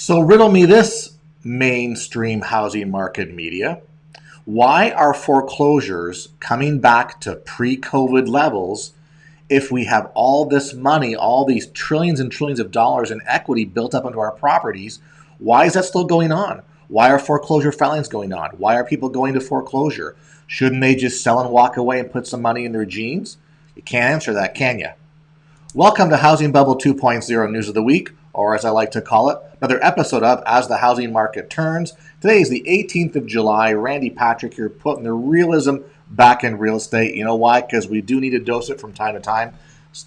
So riddle me this, mainstream housing market media. Why are foreclosures coming back to pre-COVID levels if we have all this money, all these trillions and trillions of dollars in equity built up into our properties? Why is that still going on? Why are foreclosure filings going on? Why are people going to foreclosure? Shouldn't they just sell and walk away and put some money in their jeans? You can't answer that, can you? Welcome to Housing Bubble 2.0 News of the Week, or as I like to call it, another episode of As the Housing Market Turns. Today is the 18th of July. Randy Patrick here, putting the realism back in real estate. You know why? Because we do need to dose it from time to time.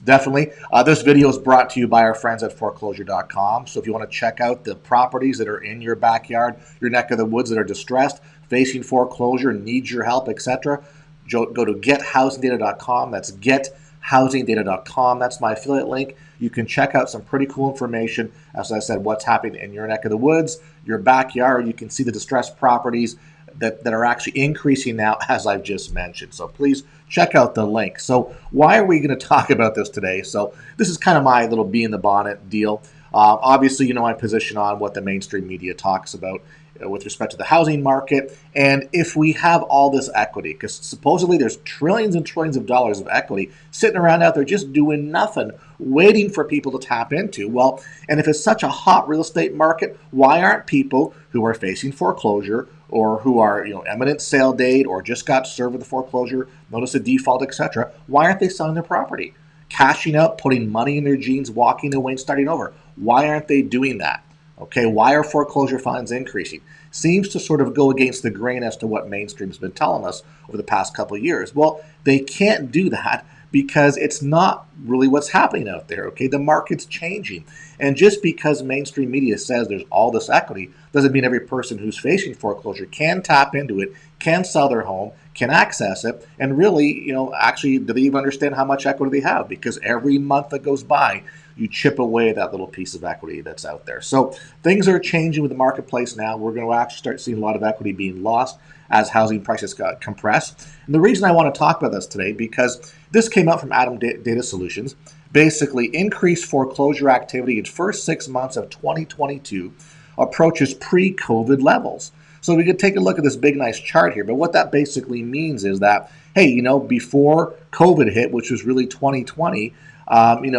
Definitely. This video is brought to you by our friends at Foreclosure.com. So if you want to check out the properties that are in your backyard, your neck of the woods that are distressed, facing foreclosure, need your help, etc., go to gethousingdata.com. That's gethousingdata.com. That's my affiliate link. You can check out some pretty cool information. As I said, what's happening in your neck of the woods, your backyard. You can see the distressed properties that are actually increasing now, as I've just mentioned. So please check out the link. So why are we going to talk about this today? So this is kind of my little bee in the bonnet deal. Obviously, you know my position on what the mainstream media talks about with respect to the housing market. And if we have all this equity, because supposedly there's trillions and trillions of dollars of equity sitting around out there just doing nothing, waiting for people to tap into. Well, and if it's such a hot real estate market, why aren't people who are facing foreclosure or who are, imminent sale date or just got served with the foreclosure, notice of default, etc., why aren't they selling their property? Cashing out, putting money in their jeans, walking away and starting over. Why aren't they doing that? Okay, why are foreclosure filings increasing? Seems to sort of go against the grain as to what mainstream's been telling us over the past couple of years. Well, they can't do that because it's not really what's happening out there. Okay, the market's changing. And just because mainstream media says there's all this equity doesn't mean every person who's facing foreclosure can tap into it, can sell their home, can access it, and really, actually, do they even understand how much equity they have? Because every month that goes by, you chip away that little piece of equity that's out there. So things are changing with the marketplace now. We're going to actually start seeing a lot of equity being lost as housing prices got compressed. And the reason I want to talk about this today, because this came out from Adam Data Solutions, basically increased foreclosure activity in first 6 months of 2022 approaches pre-COVID levels. So we could take a look at this big, nice chart here. But what that basically means is that, hey, before COVID hit, which was really 2020,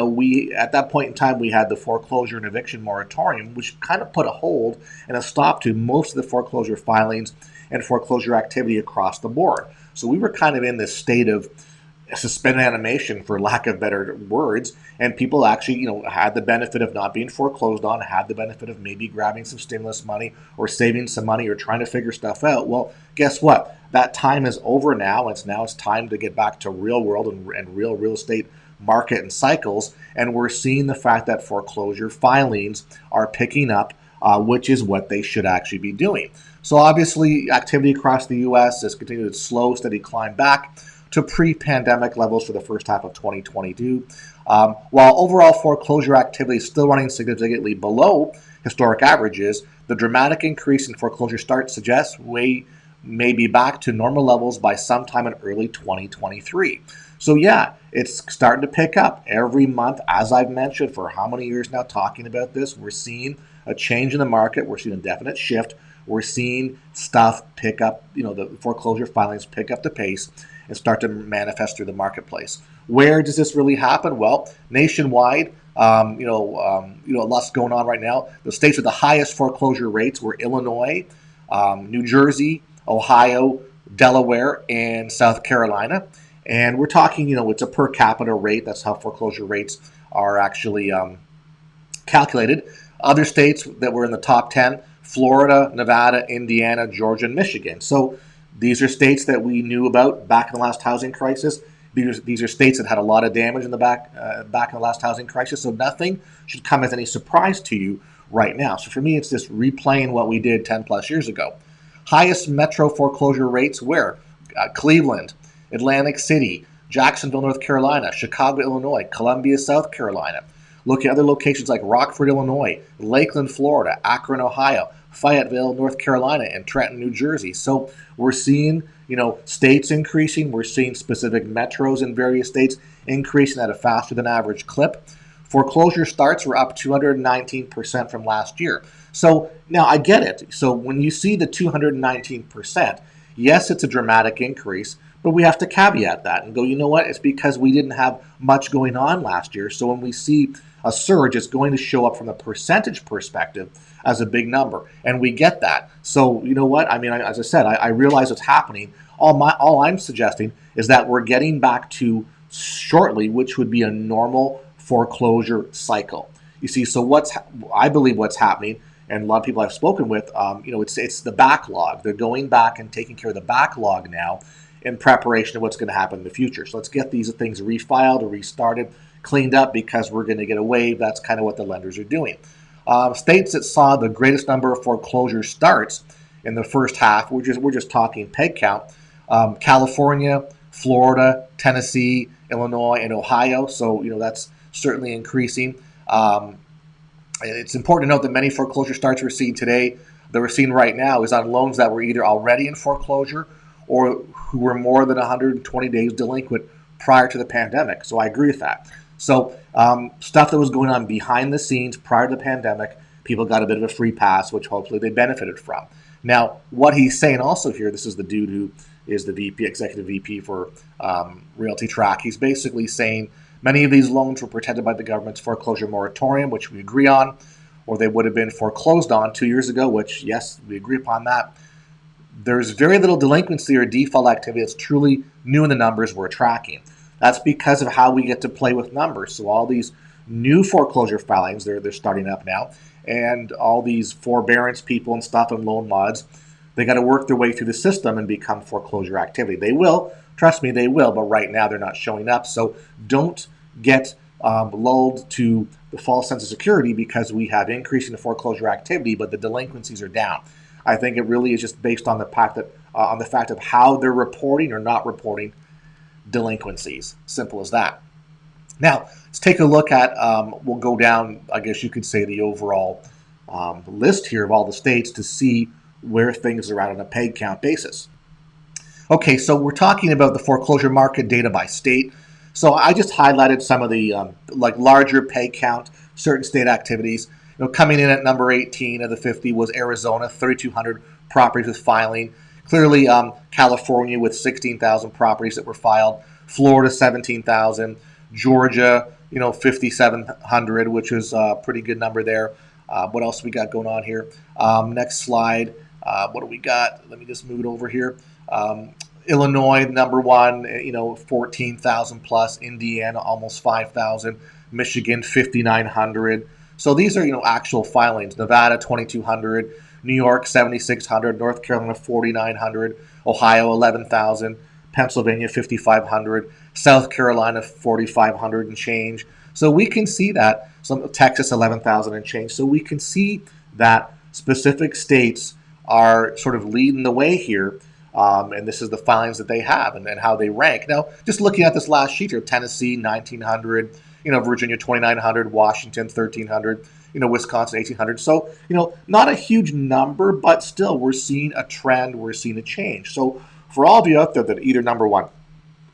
we at that point in time we had the foreclosure and eviction moratorium, which kind of put a hold and a stop to most of the foreclosure filings and foreclosure activity across the board. So we were kind of in this state of suspended animation, for lack of better words, and people actually, had the benefit of not being foreclosed on, had the benefit of maybe grabbing some stimulus money or saving some money or trying to figure stuff out. Well, guess what? That time is over now. It's time to get back to real world and real estate market and cycles, and we're seeing the fact that foreclosure filings are picking up, which is what they should actually be doing. So obviously, activity across the U.S. has continued its slow, steady climb back to pre-pandemic levels for the first half of 2022. While overall foreclosure activity is still running significantly below historic averages, the dramatic increase in foreclosure starts suggests we may be back to normal levels by sometime in early 2023. So yeah, it's starting to pick up every month, as I've mentioned for how many years now talking about this. We're seeing a change in the market. We're seeing a definite shift. We're seeing stuff pick up, the foreclosure filings pick up the pace and start to manifest through the marketplace. Where does this really happen? Well, nationwide, lots going on right now. The states with the highest foreclosure rates were Illinois, New Jersey, Ohio, Delaware, and South Carolina. And we're talking, it's a per capita rate. That's how foreclosure rates are actually calculated. Other states that were in the top 10, Florida, Nevada, Indiana, Georgia, and Michigan. So these are states that we knew about back in the last housing crisis. These are states that had a lot of damage in the back in the last housing crisis. So nothing should come as any surprise to you right now. So for me, it's just replaying what we did 10 plus years ago. Highest metro foreclosure rates where? Cleveland, Atlantic City, Jacksonville, North Carolina, Chicago, Illinois, Columbia, South Carolina. Look at other locations like Rockford, Illinois, Lakeland, Florida, Akron, Ohio, Fayetteville, North Carolina, and Trenton, New Jersey. So we're seeing, states increasing. We're seeing specific metros in various states increasing at a faster than average clip. Foreclosure starts were up 219% from last year. So now I get it. So when you see the 219%, yes, it's a dramatic increase, but we have to caveat that and go, you know what? It's because we didn't have much going on last year. So when we see a surge, it's going to show up from a percentage perspective as a big number. And we get that. So you know what? I mean, as I said, I realize what's happening. All I'm suggesting is that we're getting back to shortly, which would be a normal foreclosure cycle. You see, so I believe what's happening, and a lot of people I've spoken with, it's the backlog. They're going back and taking care of the backlog now in preparation of what's going to happen in the future. So let's get these things refiled or restarted, cleaned up, because we're going to get a wave. That's kind of what the lenders are doing. States that saw the greatest number of foreclosure starts in the first half, we're just talking peg count, California, Florida, Tennessee, Illinois, and Ohio. So that's certainly increasing. It's important to note that many foreclosure starts we're seeing today, that we're seeing right now, is on loans that were either already in foreclosure or who were more than 120 days delinquent prior to the pandemic. So I agree with that. So stuff that was going on behind the scenes prior to the pandemic, people got a bit of a free pass, which hopefully they benefited from. Now, what he's saying also here, this is the dude who is the VP, executive VP for Realty Track. He's basically saying many of these loans were protected by the government's foreclosure moratorium, which we agree on, or they would have been foreclosed on 2 years ago, which, yes, we agree upon that. There's very little delinquency or default activity that's truly new in the numbers we're tracking. That's because of how we get to play with numbers. So all these new foreclosure filings, they're starting up now, and all these forbearance people and stuff and loan mods, they got to work their way through the system and become foreclosure activity. They will, trust me, they will, but right now they're not showing up. So don't get lulled to the false sense of security because we have increasing the foreclosure activity, but the delinquencies are down. I think it really is just based on the fact of how they're reporting or not reporting delinquencies. Simple as that. Now, let's take a look at, we'll go down, I guess you could say, the overall list here of all the states to see where things are at on a peg count basis. Okay, so we're talking about the foreclosure market data by state. So I just highlighted some of the larger peg count, certain state activities. Coming in at number 18 of the 50 was Arizona, 3,200 properties with filing. Clearly, California with 16,000 properties that were filed. Florida, 17,000. Georgia, 5,700, which is a pretty good number there. What else we got going on here? Next slide. What do we got? Let me just move it over here. Illinois, number one, 14,000 plus. Indiana, almost 5,000. Michigan, 5,900. So these are, actual filings. Nevada, 2,200. New York, 7,600. North Carolina, 4,900. Ohio, 11,000. Pennsylvania, 5,500. South Carolina, 4,500 and change. So we can see that. Texas, 11,000 and change. So we can see that specific states are sort of leading the way here. And this is the filings that they have and how they rank. Now, just looking at this last sheet here, Tennessee, 1,900. Virginia, 2,900, Washington, 1,300, Wisconsin, 1,800. So, not a huge number, but still we're seeing a trend, we're seeing a change. So for all of you out there that either, number one,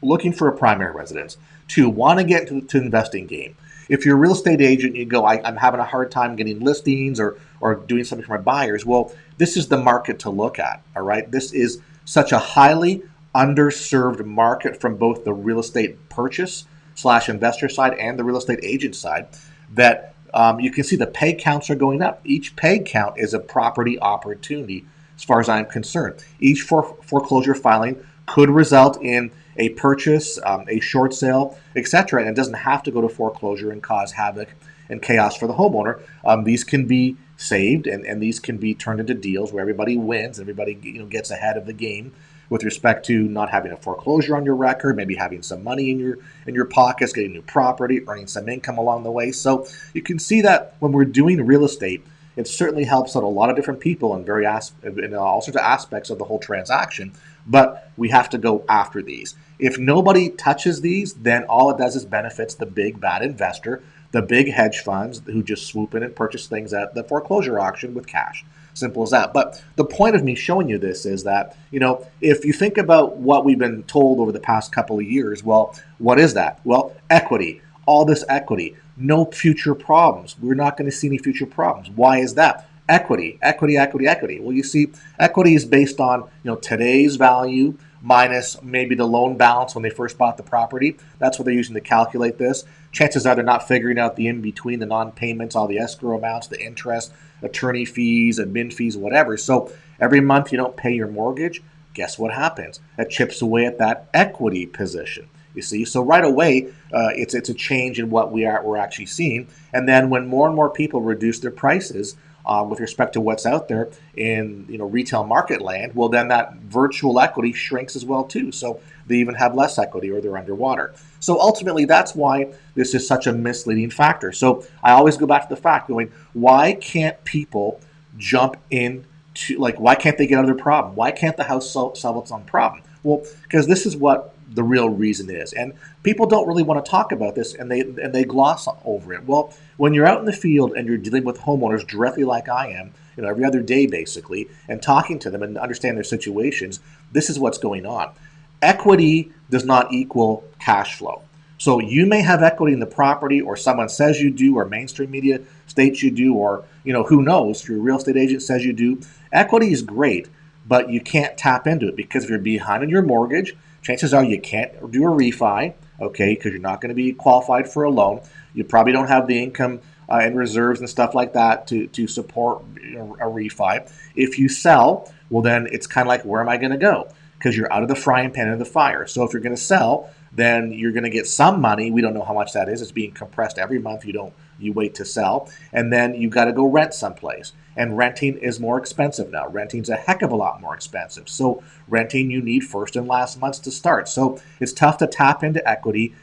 looking for a primary residence, two, want to get into the investing game. If you're a real estate agent, you go, I'm having a hard time getting listings or doing something for my buyers. Well, this is the market to look at, all right? This is such a highly underserved market from both the real estate purchase / investor side and the real estate agent side that you can see the peg counts are going up. Each peg count is a property opportunity as far as I'm concerned. Each foreclosure filing could result in a purchase, a short sale, etc. And it doesn't have to go to foreclosure and cause havoc and chaos for the homeowner. These can be saved and these can be turned into deals where everybody wins, everybody gets ahead of the game with respect to not having a foreclosure on your record, maybe having some money in your pockets, getting new property, earning some income along the way. So you can see that when we're doing real estate, it certainly helps out a lot of different people in all sorts of aspects of the whole transaction. But we have to go after these. If nobody touches these, then all it does is benefits the big bad investor, the big hedge funds who just swoop in and purchase things at the foreclosure auction with cash. Simple as that. But the point of me showing you this is that, if you think about what we've been told over the past couple of years, well, what is that? Well, equity, all this equity. no future problems. We're not going to see any future problems. Why is that? Equity, equity, equity, equity. Well, you see, equity is based on today's value minus maybe the loan balance when they first bought the property. That's what they're using to calculate this. Chances are they're not figuring out the in between, the non-payments, all the escrow amounts, the interest, attorney fees, admin fees, whatever. So every month you don't pay your mortgage, guess what happens? It chips away at that equity position. You see, so right away, it's a change in what we're actually seeing. And then when more and more people reduce their prices with respect to what's out there in retail market land, well, then that virtual equity shrinks as well too. So they even have less equity or they're underwater. So ultimately, that's why this is such a misleading factor. So I always go back to the fact going, why can't people jump in? Why can't they get out of their problem? Why can't the house solve its own problem? Well, because this is what the real reason is, and people don't really want to talk about this, and they gloss over it. Well, when you're out in the field and you're dealing with homeowners directly, like I am, every other day basically, and talking to them and understand their situations, this is what's going on. Equity does not equal cash flow. So you may have equity in the property, or someone says you do, or mainstream media states you do, or who knows, your real estate agent says you do. Equity is great, but you can't tap into it because if you're behind on your mortgage, chances are you can't do a refi, okay, because you're not going to be qualified for a loan. You probably don't have the income and reserves and stuff like that to support a refi. If you sell, well, then it's kind of like, where am I going to go? Because you're out of the frying pan into the fire. So if you're going to sell, then you're going to get some money. We don't know how much that is. It's being compressed every month. You wait to sell, and then you got to go rent someplace. And renting is more expensive now. Renting's a heck of a lot more expensive. So renting, you need first and last months to start. So it's tough to tap into equity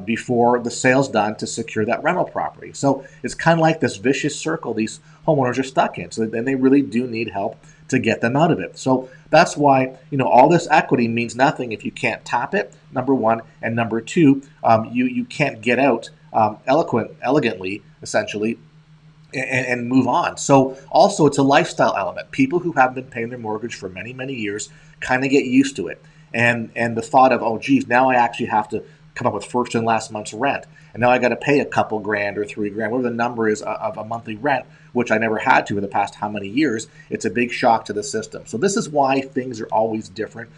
before the sale's done to secure that rental property. So it's kind of like this vicious circle these homeowners are stuck in. So then they really do need help to get them out of it. So that's why all this equity means nothing if you can't tap it, number one, and number two, you can't get out elegantly, essentially, and move on. So also it's a lifestyle element. People who have been paying their mortgage for many, many years kind of get used to it. And the thought of, oh, geez, now I actually have to come up with first and last month's rent. And now I got to pay a couple grand or $3,000, whatever the number is of a monthly rent, which I never had to for the past how many years. It's a big shock to the system. So this is why things are always different,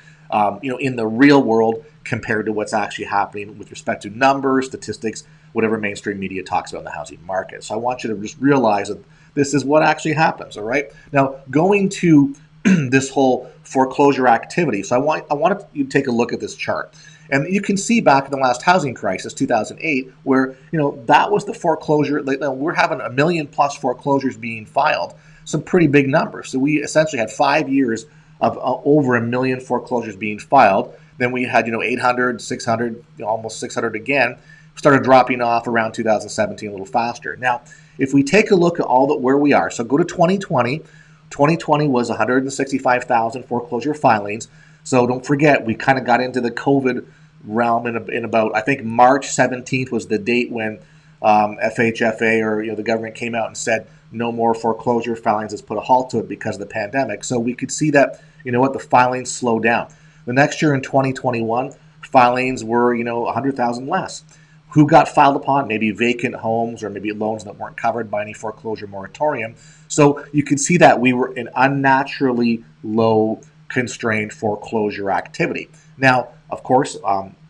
in the real world compared to what's actually happening with respect to numbers, statistics, whatever mainstream media talks about in the housing market. So I want you to just realize that this is what actually happens, all right? Now, going to this whole foreclosure activity, so I wanted you to take a look at this chart. And you can see back in the last housing crisis, 2008, where that was the foreclosure. We're having 1 million plus foreclosures being filed, some pretty big numbers. So we essentially had 5 years of over 1 million foreclosures being filed. Then we had 800, 600, almost 600 again. Started dropping off around 2017 a little faster. Now, if we take a look at where we are, so go to 2020. 2020 was 165,000 foreclosure filings. So don't forget, we kind of got into the COVID realm in about, I think March 17th was the date when FHFA or the government came out and said no more foreclosure filings, has put a halt to it because of the pandemic. So we could see that, the filings slowed down. The next year in 2021, filings were, 100,000 less. Who got filed upon? Maybe vacant homes or maybe loans that weren't covered by any foreclosure moratorium. So you can see that we were in unnaturally low constrained foreclosure activity. Now, of course,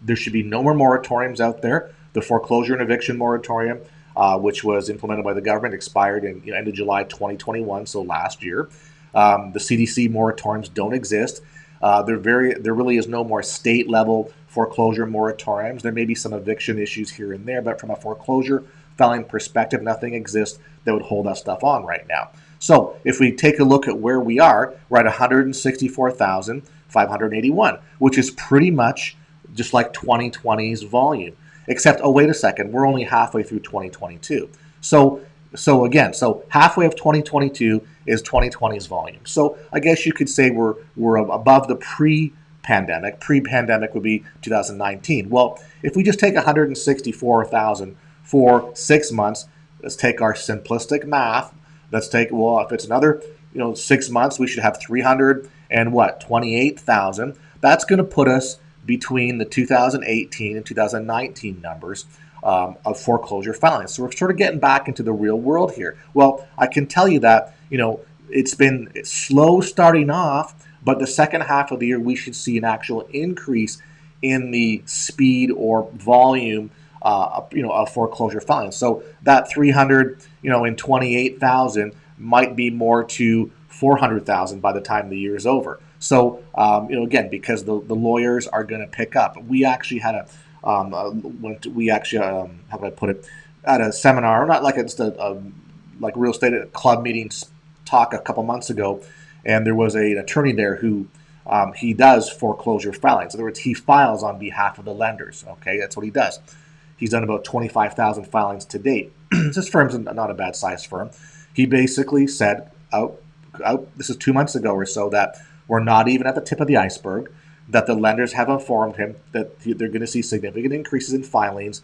there should be no more moratoriums out there. The foreclosure and eviction moratorium, which was implemented by the government, expired in end of July 2021, so last year. The CDC moratoriums don't exist. There really is no more state level foreclosure moratoriums. There may be some eviction issues here and there, but from a foreclosure filing perspective, nothing exists that would hold that stuff on right now. So if we take a look at where we are, we're at 164,581, which is pretty much just like 2020's volume. Except, oh, wait a second, we're only halfway through 2022. So halfway of 2022 is 2020's volume. So I guess you could say we're above the pre-pandemic. Pre-pandemic would be 2019. Well, if we just take 164,000 for 6 months, let's take our simplistic math. If it's another 6 months, we should have 328,000. That's going to put us between the 2018 and 2019 numbers of foreclosure filings. So we're sort of getting back into the real world here. Well, I can tell you that, it's been slow starting off, but the second half of the year, we should see an actual increase in the speed or volume, of foreclosure filings. So that 300, in 28,000 might be more to 400,000 by the time the year is over. So, again, because the lawyers are going to pick up. We actually had how can I put it, at a seminar, not like it's like real estate club meetings talk a couple months ago, and there was an attorney there who he does foreclosure filings. In other words, he files on behalf of the lenders. Okay, that's what he does. He's done about 25,000 filings to date. This firm's not a bad sized firm. He basically said this is 2 months ago or so, that we're not even at the tip of the iceberg, that the lenders have informed him that they're going to see significant increases in filings.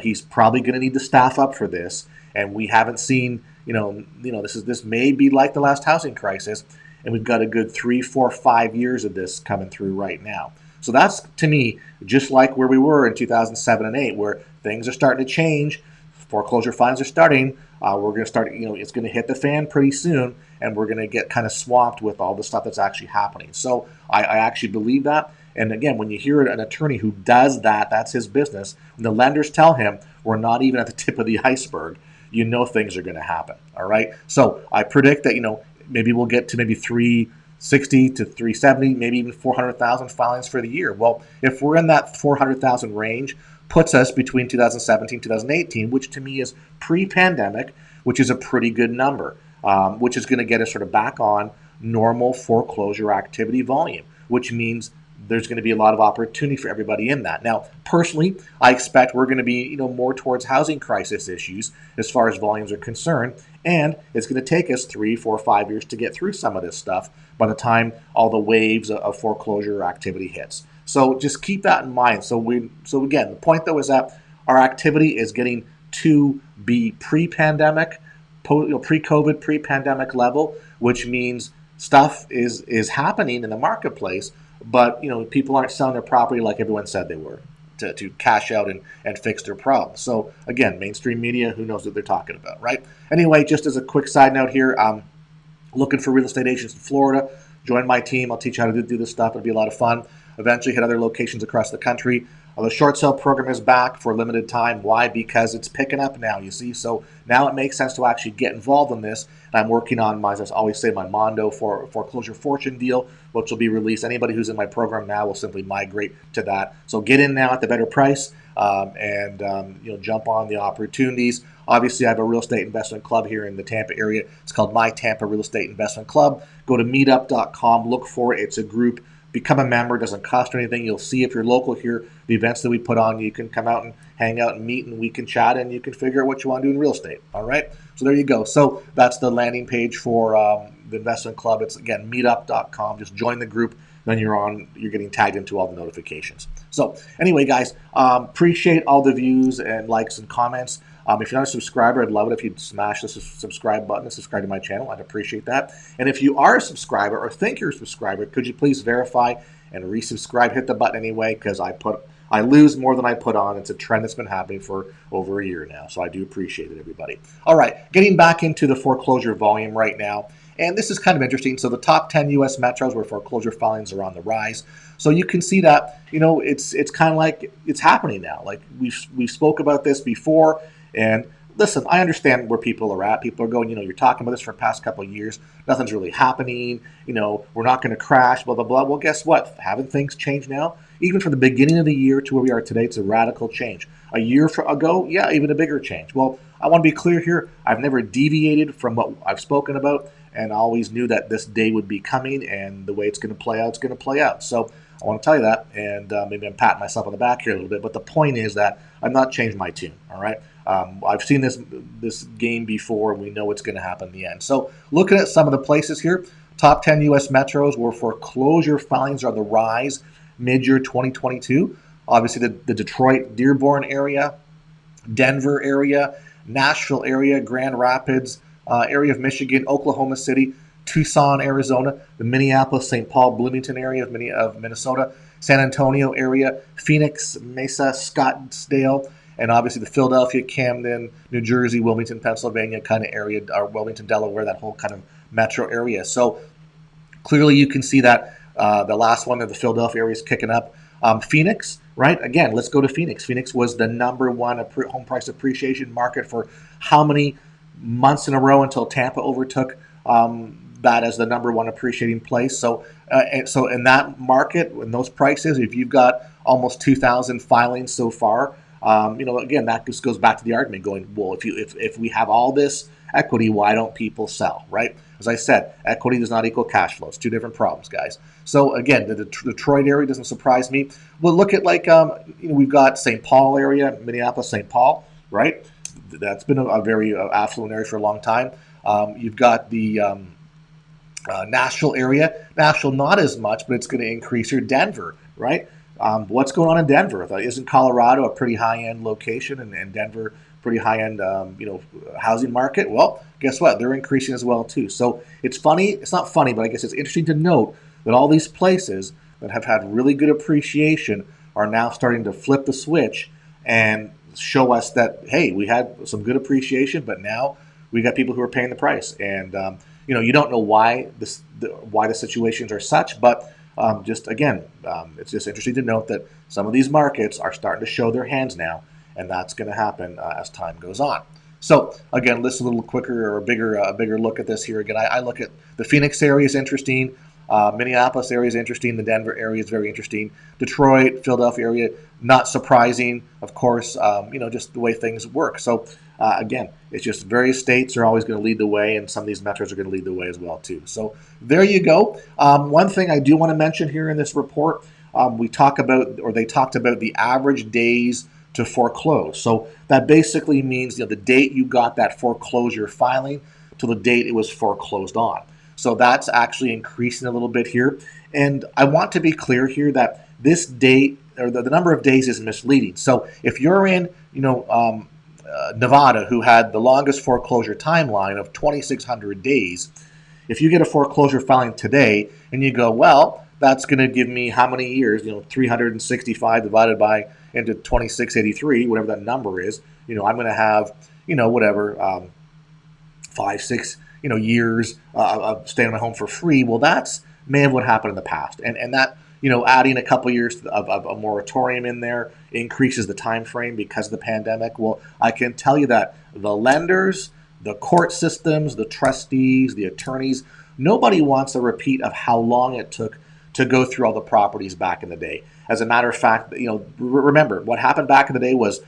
He's probably going to need to staff up for this, and we haven't seen, this may be like the last housing crisis, and we've got a good 3, 4, 5 years of this coming through right now. So that's, to me, just like where we were in 2007 and 8, where things are starting to change. Foreclosure filings are starting. We're going to start, it's going to hit the fan pretty soon, and we're going to get kind of swamped with all the stuff that's actually happening. So I actually believe that. And again, when you hear an attorney who does that, that's his business. When the lenders tell him we're not even at the tip of the iceberg, things are going to happen. All right. So I predict that, maybe we'll get to maybe 360 to 370, maybe even 400,000 filings for the year. Well, if we're in that 400,000 range, puts us between 2017 2018, which to me is pre-pandemic, which is a pretty good number, which is going to get us sort of back on normal foreclosure activity volume, which means there's going to be a lot of opportunity for everybody in that. Now, personally, I expect we're going to be, more towards housing crisis issues as far as volumes are concerned, and it's going to take us 3, 4, 5 years to get through some of this stuff by the time all the waves of foreclosure activity hits. So just keep that in mind. So again, the point though is that our activity is getting to be pre-pandemic, pre-COVID, pre-pandemic level, which means stuff is happening in the marketplace, but people aren't selling their property like everyone said they were to cash out and fix their problems. So again, mainstream media, who knows what they're talking about, right? Anyway, just as a quick side note here, looking for real estate agents in Florida. Join my team. I'll teach you how to do this stuff. It'll be a lot of fun. Eventually hit other locations across the country. The short sale program is back for a limited time. Why? Because it's picking up now, you see. So now it makes sense to actually get involved in this. And I'm working on, as I always say, my Mondo foreclosure fortune deal, which will be released. Anybody who's in my program now will simply migrate to that. So get in now at the better price, and jump on the opportunities. Obviously, I have a real estate investment club here in the Tampa area. It's called My Tampa Real Estate Investment Club. Go to meetup.com, look for it. It's a group. Become a member. It doesn't cost anything. You'll see if you're local here, the events that we put on. You can come out and hang out and meet, and we can chat, and you can figure out what you want to do in real estate. All right? So there you go. So that's the landing page for the investment club. It's, again, meetup.com. Just join the group. Then you're getting tagged into all the notifications. So anyway, guys, appreciate all the views and likes and comments. If you're not a subscriber, I'd love it if you'd smash the subscribe button and subscribe to my channel. I'd appreciate that. And if you are a subscriber or think you're a subscriber, could you please verify and resubscribe? Hit the button anyway, because I lose more than I put on. It's a trend that's been happening for over a year now. So I do appreciate it, everybody. All right, getting back into the foreclosure volume right now. And this is kind of interesting. So the top 10 U.S. metros where foreclosure filings are on the rise. So you can see that, it's kind of like it's happening now. Like we've spoke about this before. And listen, I understand where people are at. People are going, you're talking about this for the past couple of years. Nothing's really happening. We're not going to crash, blah, blah, blah. Well, guess what? Haven't things changed now? Even from the beginning of the year to where we are today, it's a radical change. A year ago, yeah, even a bigger change. Well, I want to be clear here. I've never deviated from what I've spoken about, and I always knew that this day would be coming, and the way it's going to play out, it's going to play out. So I want to tell you that, and maybe I'm patting myself on the back here a little bit, but the point is that I've not changed my tune, all right? I've seen this game before, and we know what's going to happen in the end. So looking at some of the places here, top 10 U.S. metros where foreclosure filings are on the rise mid-year 2022. Obviously, the Detroit, Dearborn area, Denver area, Nashville area, Grand Rapids area of Michigan, Oklahoma City, Tucson, Arizona, the Minneapolis, St. Paul, Bloomington area of Minnesota, San Antonio area, Phoenix, Mesa, Scottsdale, and obviously the Philadelphia, Camden, New Jersey, Wilmington, Pennsylvania kind of area, or Wilmington, Delaware, that whole kind of metro area. So clearly you can see that the last one of the Philadelphia area is kicking up. Phoenix, right? Again, let's go to Phoenix. Phoenix was the #1 home price appreciation market for how many months in a row until Tampa overtook that as the #1 appreciating place. So in that market, in those prices, if you've got almost 2,000 filings so far, again, that just goes back to the argument going, well, if we have all this equity, why don't people sell, right? As I said, equity does not equal cash flow. It's two different problems, guys. So again, the Detroit area doesn't surprise me. Well, look at we've got St. Paul area, Minneapolis, St. Paul, right? That's been a very affluent area for a long time. You've got the Nashville area. Nashville, not as much, but it's going to increase here. Denver, right? What's going on in Denver? Isn't Colorado a pretty high-end location, and Denver pretty high-end, housing market? Well, guess what? They're increasing as well too. So it's funny. It's not funny, but I guess it's interesting to note that all these places that have had really good appreciation are now starting to flip the switch and show us that, hey, we had some good appreciation, but now we got people who are paying the price. And you don't know why the situations are such, but it's just interesting to note that some of these markets are starting to show their hands now, and that's going to happen as time goes on. So again, let's a little quicker or a bigger look at this here. Again, I look at the Phoenix area is interesting. Minneapolis area is interesting. The Denver area is very interesting. Detroit, Philadelphia area, not surprising, of course, just the way things work. So again, it's just various states are always going to lead the way, and some of these metros are going to lead the way as well too. So there you go. One thing I do want to mention here in this report, they talked about the average days to foreclose. So that basically means the date you got that foreclosure filing to the date it was foreclosed on. So that's actually increasing a little bit here. And I want to be clear here that this date, or the number of days, is misleading. So if you're in, Nevada, who had the longest foreclosure timeline of 2,600 days, if you get a foreclosure filing today and you go, well, that's going to give me how many years? 365 divided by into 2683, whatever that number is. I'm going to have, 5, 6, years of staying in my home for free. Well, that's may have what happened in the past, and that adding a couple years of a moratorium in there increases the time frame because of the pandemic. Well, I can tell you that the lenders, the court systems, the trustees, the attorneys, nobody wants a repeat of how long it took to go through all the properties back in the day. As a matter of fact, remember what happened back in the day was,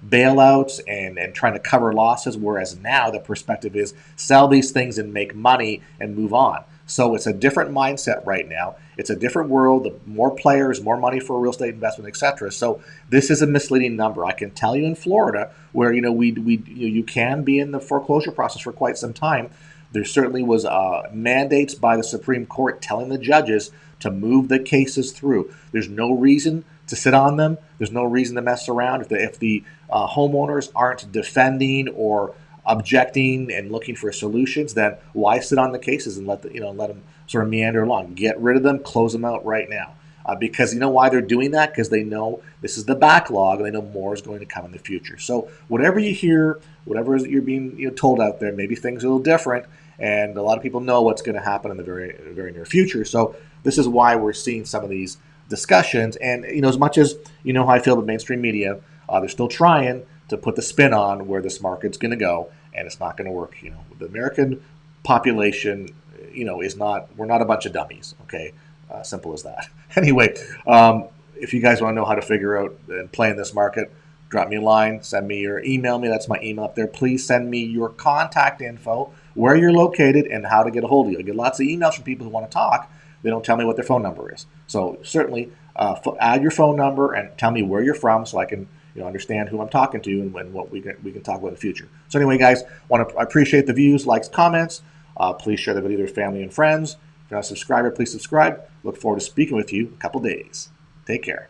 bailouts and trying to cover losses, whereas now the perspective is sell these things and make money and move on. So it's a different mindset right now. It's a different world, more players, more money for real estate investment, etc. So this is a misleading number. I can tell you in Florida, where you can be in the foreclosure process for quite some time, there certainly was mandates by the Supreme Court telling the judges to move the cases through. There's no reason to sit on them. There's no reason to mess around. If the homeowners aren't defending or objecting and looking for solutions, then why sit on the cases and let them sort of meander along? Get rid of them, close them out right now. Because you know why they're doing that? Because they know this is the backlog, and they know more is going to come in the future. So whatever you hear, whatever you're being told out there, maybe things are a little different, and a lot of people know what's going to happen in the very, very near future. So this is why we're seeing some of these discussions. And as much as how I feel about mainstream media, they're still trying to put the spin on where this market's going to go, and it's not going to work. The American population, we're not a bunch of dummies. Okay, simple as that. Anyway, if you guys want to know how to figure out and play in this market, drop me a line, send me or email me. That's my email up there. Please send me your contact info, where you're located, and how to get a hold of you. I get lots of emails from people who want to talk. They don't tell me what their phone number is. So certainly add your phone number and tell me where you're from, so I can understand who I'm talking to and what we can talk about in the future. So anyway, guys, I appreciate the views, likes, comments. Please share the video with your family and friends. If you're not a subscriber, please subscribe. Look forward to speaking with you in a couple days. Take care.